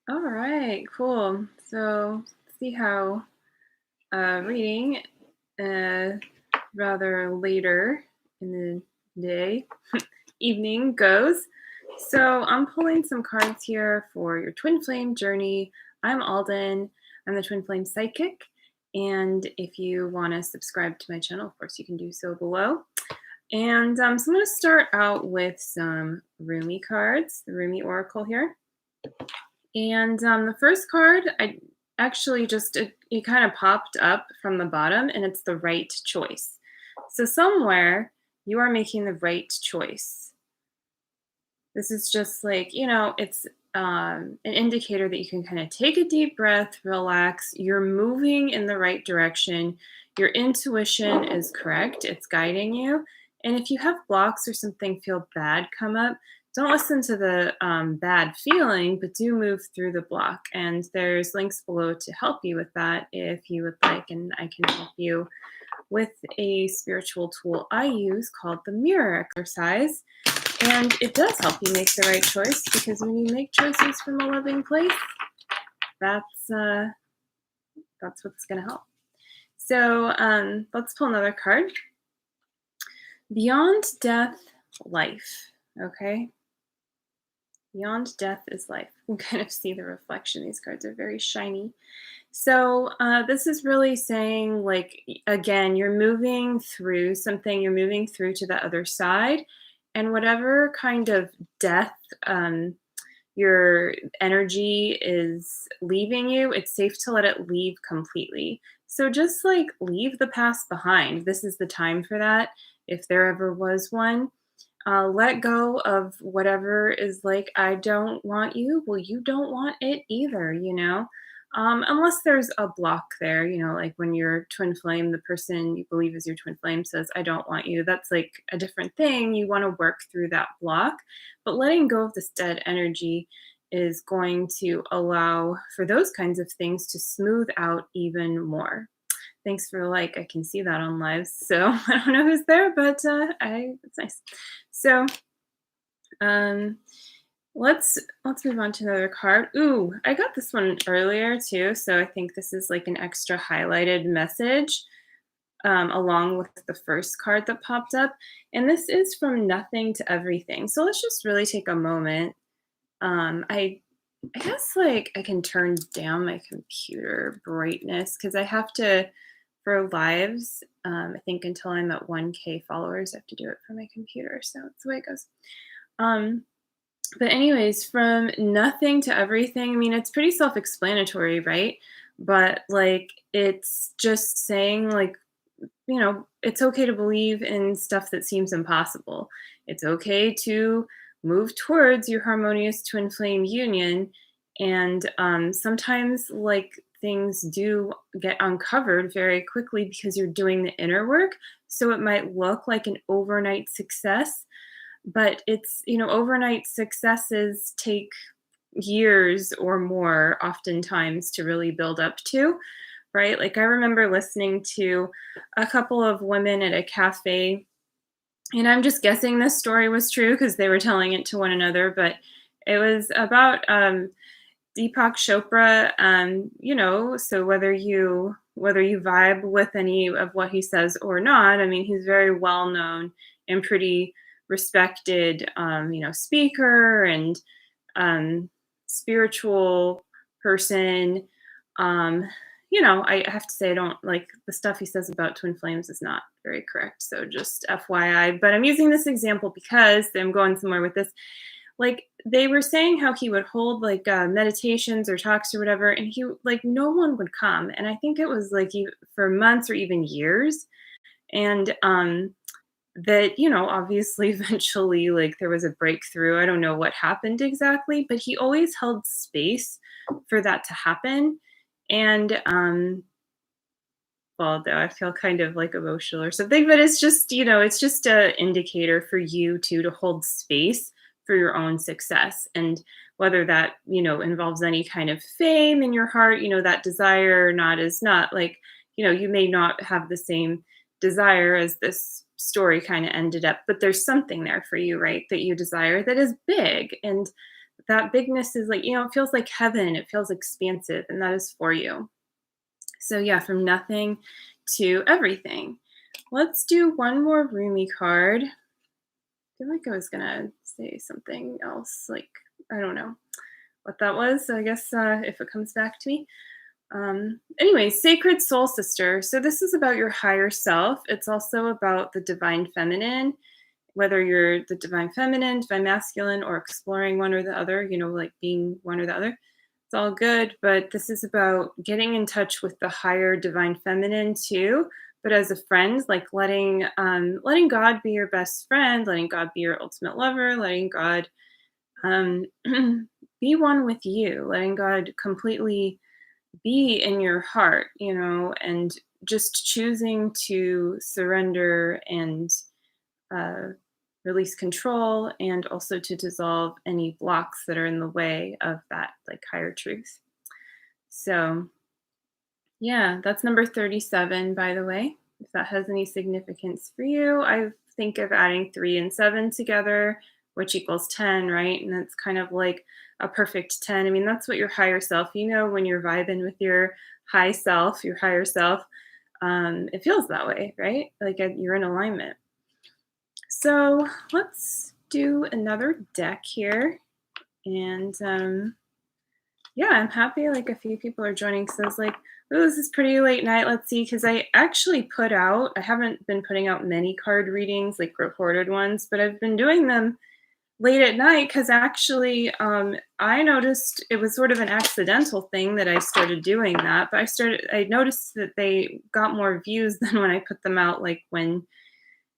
All right, cool. So, see how reading uh, rather later in the day, evening goes. So, I'm pulling some cards here for your twin flame journey. I'm Alden. I'm the twin flame psychic. And if you want to subscribe to my channel, of course, you can do so below. And so, I'm going to start out with some Rumi cards, the Rumi Oracle here. And the first card, I actually just, it kind of popped up from the bottom and it's the right choice. So somewhere you are making the right choice. This is just like, it's an indicator that you can kind of take a deep breath, relax. You're moving in the right direction. Your intuition is correct, it's guiding you. And if you have blocks or something feel bad come up, don't listen to the bad feeling, but do move through the block. And there's links below to help you with that if you would like, and I can help you with a spiritual tool I use called the mirror exercise. And it does help you make the right choice because when you make choices from a loving place, that's uh, that's what's going to help. So let's pull another card. Beyond death, life. Okay. Beyond death is life. You can kind of see the reflection. These cards are very shiny. So this is really saying, like, again, you're moving through something. You're moving through to the other side, and whatever kind of death your energy is leaving you, it's safe to let it leave completely. So just like leave the past behind. This is the time for that. If there ever was one, let go of whatever is like, I don't want you. Well, you don't want it either, unless there's a block there, like when your twin flame, the person you believe is your twin flame, says, I don't want you. That's like a different thing. You want to work through that block. But letting go of this dead energy is going to allow for those kinds of things to smooth out even more. Thanks for the like. I can see that on lives. So I don't know who's there, but it's nice. So um, let's move on to another card. Ooh, I got this one earlier too, so I think this is like an extra highlighted message along with the first card that popped up. And this is from nothing to everything. So let's just really take a moment. I guess like I can turn down my computer brightness because I have to for lives. I think until I'm at 1K followers, I have to do it for my computer. So that's the way it goes. Um, but anyways, from nothing to everything, I mean, it's pretty self-explanatory, right? But like it's just saying like, it's okay to believe in stuff that seems impossible. It's okay to move towards your harmonious twin flame union. And sometimes like things do get uncovered very quickly because you're doing the inner work. So it might look like an overnight success, but it's, overnight successes take years or more oftentimes to really build up to, right? Like I remember listening to a couple of women at a cafe, and I'm just guessing this story was true because they were telling it to one another, but it was about Deepak Chopra. So whether you vibe with any of what he says or not, I mean, he's very well known and pretty respected, speaker and spiritual person. I have to say, I don't like the stuff he says about twin flames is not very correct. So just FYI, but I'm using this example because I'm going somewhere with this. Like they were saying how he would hold like meditations or talks or whatever, and he like no one would come. And I think it was like for months or even years. And that obviously eventually like there was a breakthrough. I don't know what happened exactly, but he always held space for that to happen. And well, though I feel kind of like emotional or something, but it's just it's just a indicator for you to hold space for your own success. And whether that involves any kind of fame in your heart, that desire or not is not like you may not have the same desire as this story kind of ended up, but there's something there for you, right, that you desire that is big. And that bigness is like, it feels like heaven. It feels expansive, and that is for you. So yeah, from nothing to everything. Let's do one more roomy card. I feel like I was gonna say something else, like I don't know what that was. So I guess if it comes back to me. Anyway, Sacred Soul Sister. So this is about your higher self. It's also about the divine feminine, whether you're the divine feminine, divine masculine, or exploring one or the other, like being one or the other. It's all good, but this is about getting in touch with the higher divine feminine too. But as a friend, like letting God be your best friend, letting God be your ultimate lover, letting God um, be one with you, letting God completely be in your heart, and just choosing to surrender and uh, release control, and also to dissolve any blocks that are in the way of that like higher truth. So yeah, that's number 37, by the way. If that has any significance for you, I think of adding 3 and 7 together, which equals 10, right? And that's kind of like a perfect 10. I mean, that's what your higher self, when you're vibing with your high self, your higher self, it feels that way, right? Like you're in alignment. So let's do another deck here. And yeah, I'm happy like a few people are joining. So I was like, oh, this is pretty late night. Let's see, because I actually I haven't been putting out many card readings, like recorded ones, but I've been doing them late at night because actually I noticed it was sort of an accidental thing that I started doing that. But I noticed that they got more views than when I put them out, like when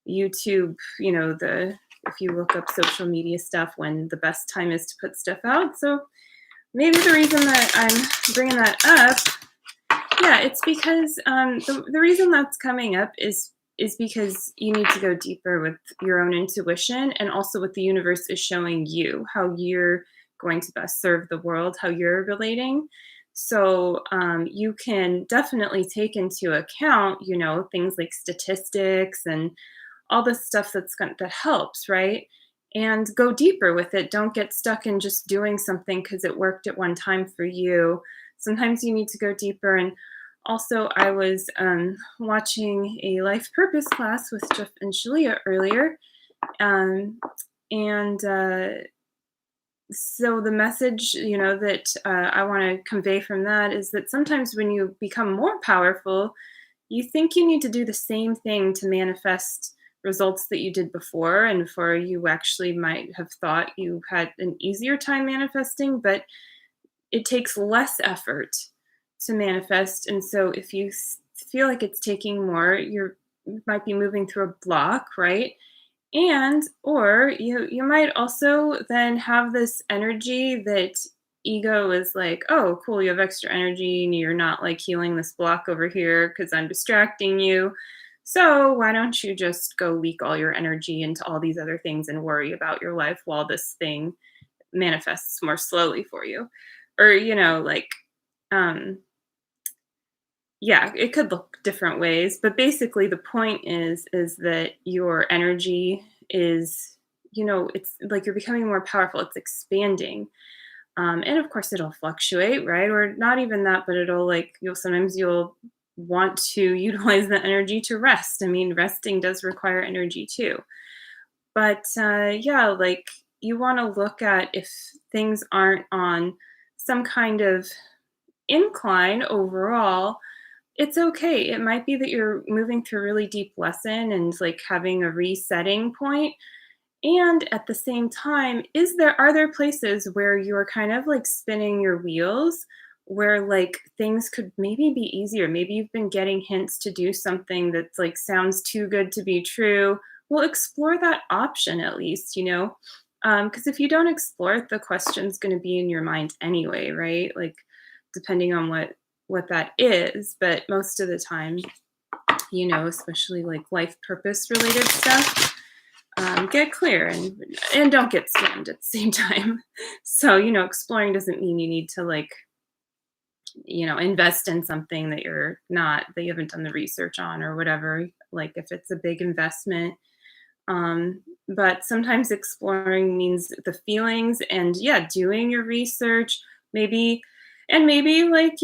YouTube, if you look up social media stuff, when the best time is to put stuff out. So maybe the reason that I'm bringing that up, yeah, it's because the reason that's coming up is because you need to go deeper with your own intuition, and also what the universe is showing you, how you're going to best serve the world, how you're relating. So you can definitely take into account, things like statistics and all this stuff that helps, right? And go deeper with it. Don't get stuck in just doing something because it worked at one time for you. Sometimes you need to go deeper. And also, I was watching a life purpose class with Jeff and Shalia earlier. Um, and so the message, that I want to convey from that is that sometimes when you become more powerful, you think you need to do the same thing to manifest results that you did before, and before you actually might have thought you had an easier time manifesting, but it takes less effort to manifest. And so if you feel like it's taking more, you might be moving through a block, right? And or you might also then have this energy that ego is like, oh cool, you have extra energy and you're not like healing this block over here because I'm distracting you. So why don't you just go leak all your energy into all these other things and worry about your life while this thing manifests more slowly for you? Or like um yeah, it could look different ways, but basically the point is that your energy is, it's like you're becoming more powerful, it's expanding. And of course it'll fluctuate, right? Or not even that, but it'll like you'll want to utilize the energy to rest. I mean, resting does require energy too. But yeah, like you want to look at if things aren't on some kind of incline overall, it's okay. It might be that you're moving through a really deep lesson and like having a resetting point. And at the same time, are there places where you're kind of like spinning your wheels, where like things could maybe be easier? Maybe you've been getting hints to do something that's like sounds too good to be true. Well, explore that option at least, because if you don't explore it, the question's going to be in your mind anyway, right? Like depending on what that is, but most of the time, especially like life purpose related stuff, get clear and don't get scammed at the same time. So exploring doesn't mean you need to like invest in something that you haven't done the research on or whatever. Like if it's a big investment, But sometimes exploring means the feelings and yeah, doing your research, maybe, and maybe like,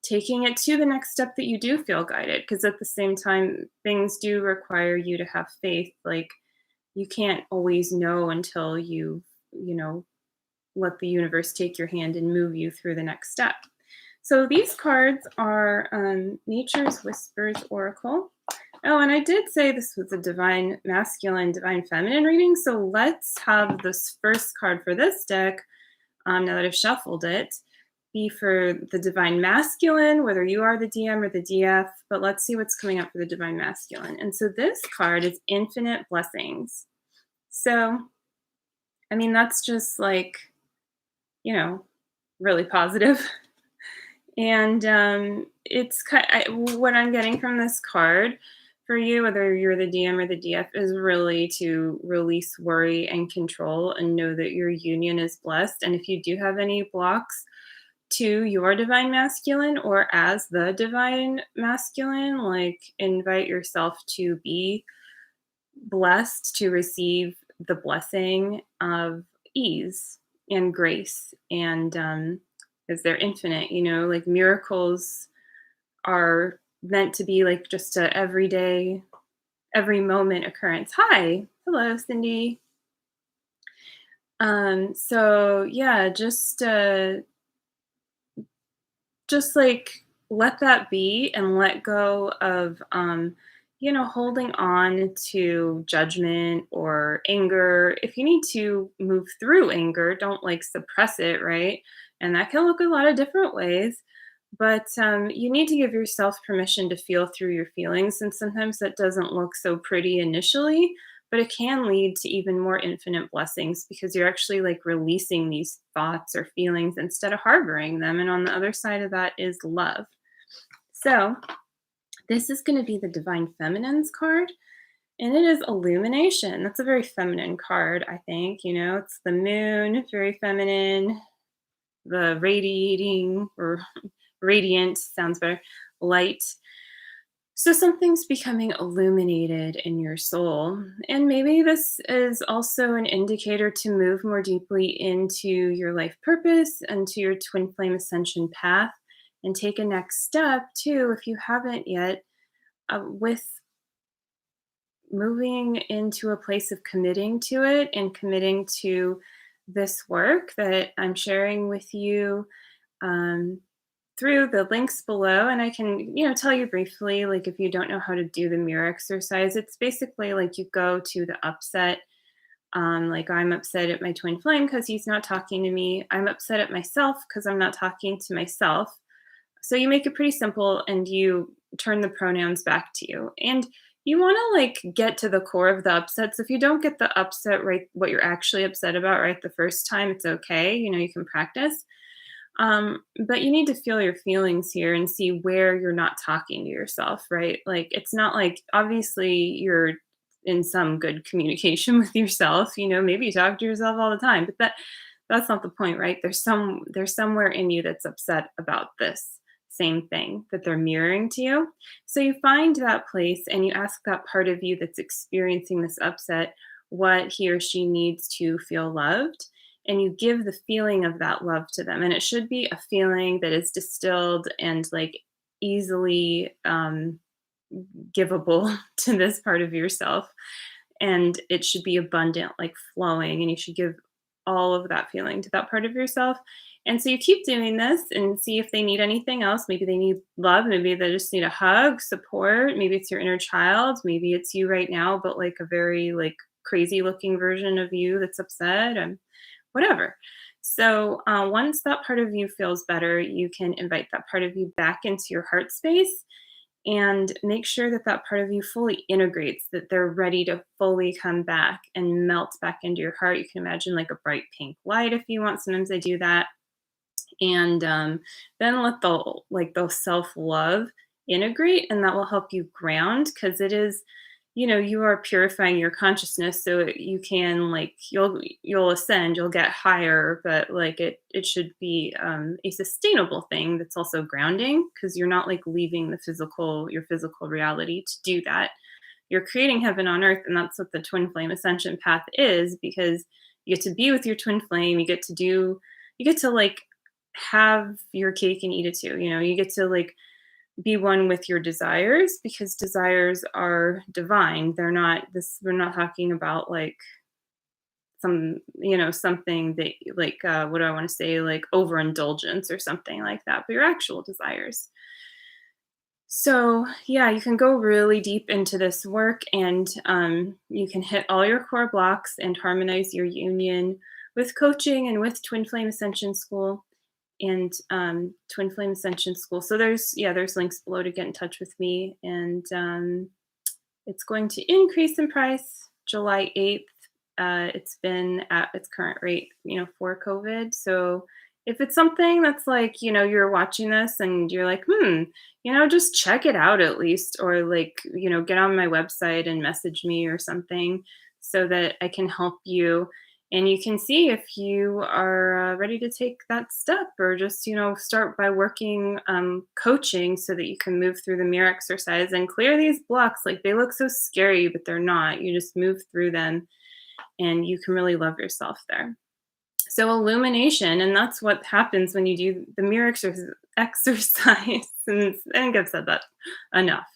taking it to the next step that you do feel guided. Because at the same time, things do require you to have faith. Like, you can't always know until you know, let the universe take your hand and move you through the next step. So these cards are Nature's Whispers Oracle. Oh, and I did say this was a divine masculine, divine feminine reading. So let's have this first card for this deck, now that I've shuffled it, be for the divine masculine, whether you are the DM or the DF. But let's see what's coming up for the divine masculine. And so this card is Infinite Blessings. So, I mean, that's just like, really positive. And what I'm getting from this card for you, whether you're the DM or the DF, is really to release worry and control and know that your union is blessed. And if you do have any blocks to your divine masculine or as the divine masculine, like invite yourself to be blessed to receive the blessing of ease and grace. And because they're infinite, like miracles are meant to be like just a everyday, every moment occurrence. Hi, hello, Cindy. So yeah, just like let that be and let go of holding on to judgment or anger. If you need to move through anger, don't like suppress it, right? And that can look a lot of different ways. But you need to give yourself permission to feel through your feelings. And sometimes that doesn't look so pretty initially, but it can lead to even more infinite blessings because you're actually like releasing these thoughts or feelings instead of harboring them. And on the other side of that is love. So this is going to be the Divine Feminine's card. And it is illumination. That's a very feminine card, I think. It's the moon, very feminine, the radiating or radiant sounds better, light. So something's becoming illuminated in your soul. And maybe this is also an indicator to move more deeply into your life purpose and to your twin flame ascension path and take a next step too, if you haven't yet, with moving into a place of committing to it and committing to this work that I'm sharing with you. Through the links below, and I can, tell you briefly, like if you don't know how to do the mirror exercise, it's basically like you go to the upset. Like I'm upset at my twin flame because he's not talking to me. I'm upset at myself because I'm not talking to myself. So you make it pretty simple and you turn the pronouns back to you. And you want to like get to the core of the upset. So if you don't get the upset right, what you're actually upset about right the first time, it's okay. You can practice. But you need to feel your feelings here and see where you're not talking to yourself, right? Like it's not like obviously you're in some good communication with yourself, maybe you talk to yourself all the time, but that's not the point, right? There's somewhere in you that's upset about this same thing that they're mirroring to you. So you find that place and you ask that part of you that's experiencing this upset what he or she needs to feel loved, and you give the feeling of that love to them. And it should be a feeling that is distilled and like easily givable to this part of yourself. And it should be abundant, like flowing. And you should give all of that feeling to that part of yourself. And so you keep doing this and see if they need anything else. Maybe they need love. Maybe they just need a hug, support. Maybe it's your inner child. Maybe it's you right now, but like a very like crazy looking version of you that's upset and whatever. So once that part of you feels better, you can invite that part of you back into your heart space and make sure that that part of you fully integrates, that they're ready to fully come back and melt back into your heart. You can imagine like a bright pink light if you want. Sometimes I do that. And then let the self-love integrate, and that will help you ground, because it is, you are purifying your consciousness so you can like you'll ascend, you'll get higher, but like it should be a sustainable thing that's also grounding, because you're not like leaving your physical reality to do that. you're creating heaven on earth, and that's what the twin flame ascension path is, because you get to be with your twin flame, you get to like have your cake and eat it too. You get to like be one with your desires, because desires are divine. We're not talking about like something that like what do I want to say, like overindulgence or something like that, but your actual desires. So yeah, you can go really deep into this work, and you can hit all your core blocks and harmonize your union with coaching and with Twin Flame Ascension School and Twin Flame Ascension School. So there's links below to get in touch with me, and it's going to increase in price July 8th. It's been at its current rate, for COVID. So if it's something that's like, you're watching this and you're like, just check it out at least, or like, get on my website and message me or something so that I can help you. And you can see if you are ready to take that step, or just, start by working coaching so that you can move through the mirror exercise and clear these blocks. Like, they look so scary, but they're not. You just move through them and you can really love yourself there. So illumination, and that's what happens when you do the mirror exercise. And I think I've said that enough.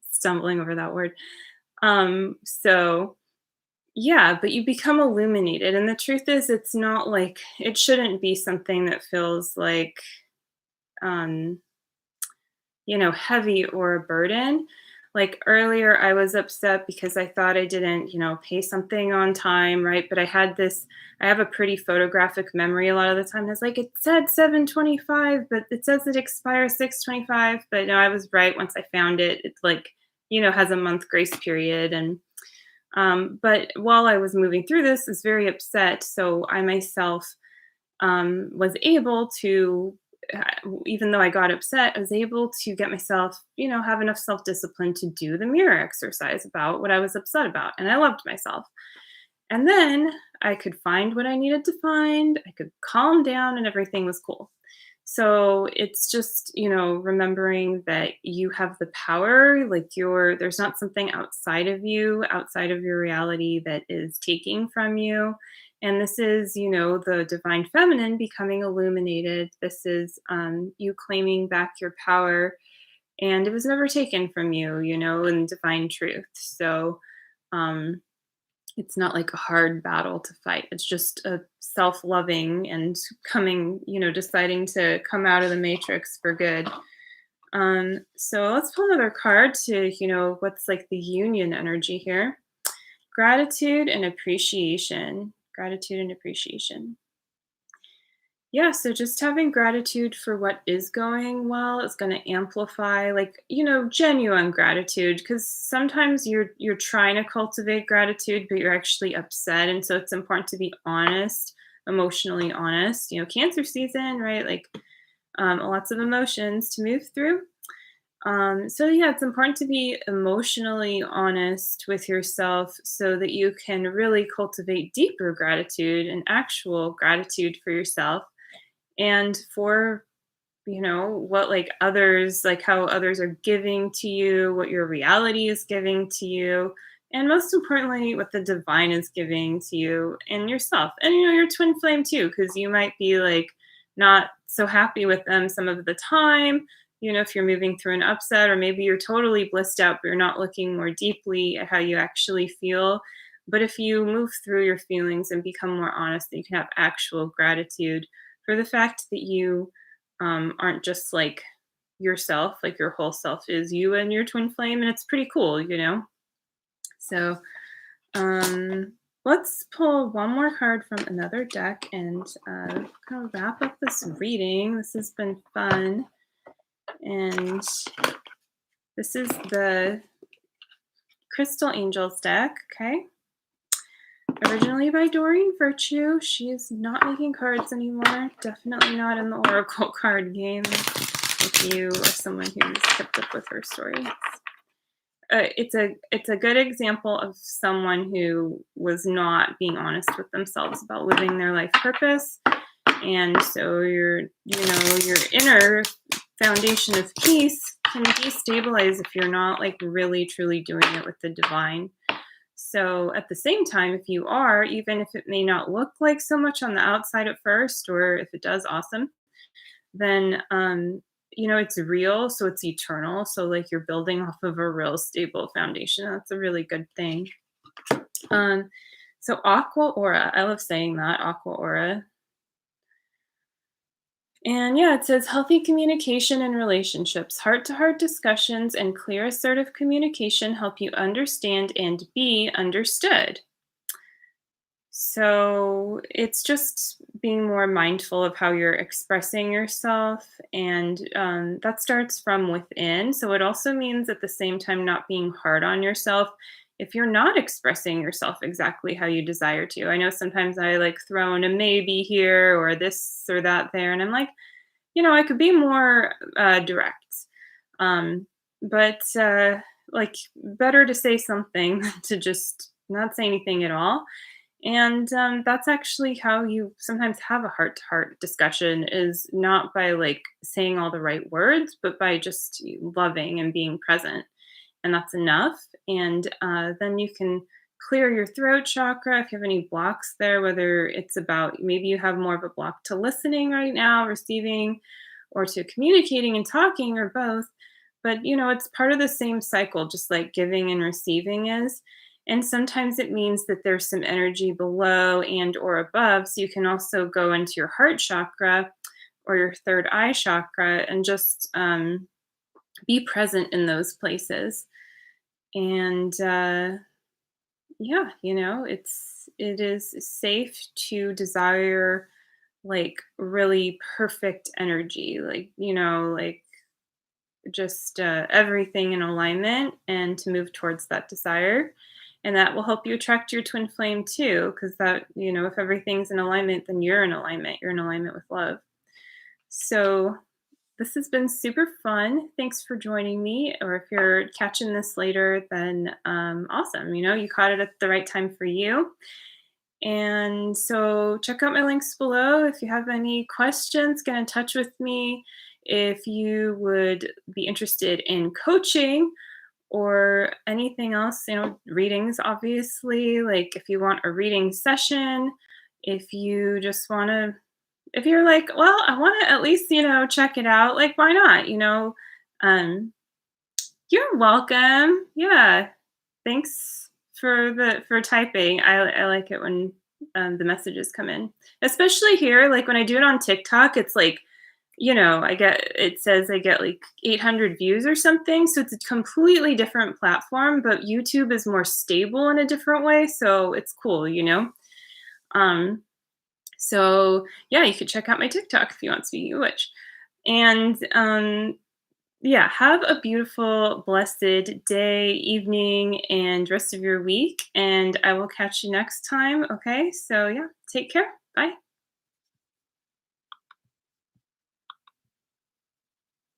Stumbling over that word. So yeah, but you become illuminated. And the truth is, it's not like, it shouldn't be something that feels like, heavy or a burden. Like earlier, I was upset because I thought I didn't, pay something on time, right? But I have a pretty photographic memory a lot of the time. It's like, it said 7:25, but it says it expires 6:25. But no, I was right once I found it. It's like, has a month grace period. And but while I was moving through this, I was very upset. So I myself was able to, even though I got upset, I was able to get myself, have enough self-discipline to do the mirror exercise about what I was upset about. And I loved myself. And then I could find what I needed to find. I could calm down and everything was cool. So it's just, remembering that you have the power, like there's not something outside of you, outside of your reality, that is taking from you. And this is, the divine feminine becoming illuminated. This is you claiming back your power, and it was never taken from you, in divine truth. So it's not like a hard battle to fight. It's just a self-loving and coming, deciding to come out of the matrix for good. So let's pull another card to, what's like the union energy here. Gratitude and appreciation. Gratitude and appreciation. Yeah, so just having gratitude for what is going well is going to amplify, like, genuine gratitude, because sometimes you're trying to cultivate gratitude, but you're actually upset. And so it's important to be honest, emotionally honest. Cancer season, right? Like lots of emotions to move through. So yeah, it's important to be emotionally honest with yourself so that you can really cultivate deeper gratitude and actual gratitude for yourself and for, what like others, like how others are giving to you, what your reality is giving to you, and most importantly, what the divine is giving to you and yourself. And, your twin flame too, because you might be like not so happy with them some of the time. If you're moving through an upset, or maybe you're totally blissed out, but you're not looking more deeply at how you actually feel. But if you move through your feelings and become more honest, then you can have actual gratitude for the fact that you aren't just like yourself, like your whole self is you and your twin flame. And it's pretty cool, So let's pull one more card from another deck and kind of wrap up this reading. This has been fun. And this is the Crystal Angels deck, okay? Originally by Doreen Virtue. She is not making cards anymore. Definitely not in the Oracle card game. If you are someone who's kept up with her stories. It's a good example of someone who was not being honest with themselves about living their life purpose. And so your inner foundation of peace can destabilize if you're not like really truly doing it with the divine. So at the same time, if you are, even if it may not look like so much on the outside at first, or if it does, awesome, then it's real, so it's eternal. So like you're building off of a real stable foundation. That's a really good thing. Um, so aqua aura, I love saying that, aqua aura. And yeah, it says healthy communication and relationships, heart to heart discussions, and clear, assertive communication help you understand and be understood. So it's just being more mindful of how you're expressing yourself. And that starts from within. So it also means at the same time not being hard on yourself if you're not expressing yourself exactly how you desire to. I know sometimes I like throw in a maybe here or this or that there. And I'm like, I could be more direct. Um, but like, better to say something than to just not say anything at all. And that's actually how you sometimes have a heart to heart discussion, is not by like saying all the right words, but by just loving and being present. And that's enough. And then you can clear your throat chakra if you have any blocks there, whether it's about maybe you have more of a block to listening right now, receiving, or to communicating and talking, or both. But it's part of the same cycle, just like giving and receiving is. And sometimes it means that there's some energy below and or above. So you can also go into your heart chakra or your third eye chakra and just be present in those places. And yeah, it is safe to desire like really perfect energy, like like just everything in alignment, and to move towards that desire. And that will help you attract your twin flame too, because that, if everything's in alignment, then you're in alignment. You're in alignment with love. So this has been super fun. Thanks for joining me. Or if you're catching this later, then awesome. You caught it at the right time for you. And so check out my links below. If you have any questions, get in touch with me. If you would be interested in coaching or anything else, readings, obviously, like if you want a reading session, if you just want to, if you're like, well, I want to at least, check it out, like, why not? Um, you're welcome. Yeah. Thanks for typing. I like it when the messages come in, especially here. Like when I do it on TikTok, it's like, it says I get like 800 views or something. So it's a completely different platform, but YouTube is more stable in a different way. So it's cool. Um, so yeah, you could check out my TikTok if you want, speaking of which. And yeah, have a beautiful, blessed day, evening, and rest of your week. And I will catch you next time. Okay. So yeah, take care. Bye.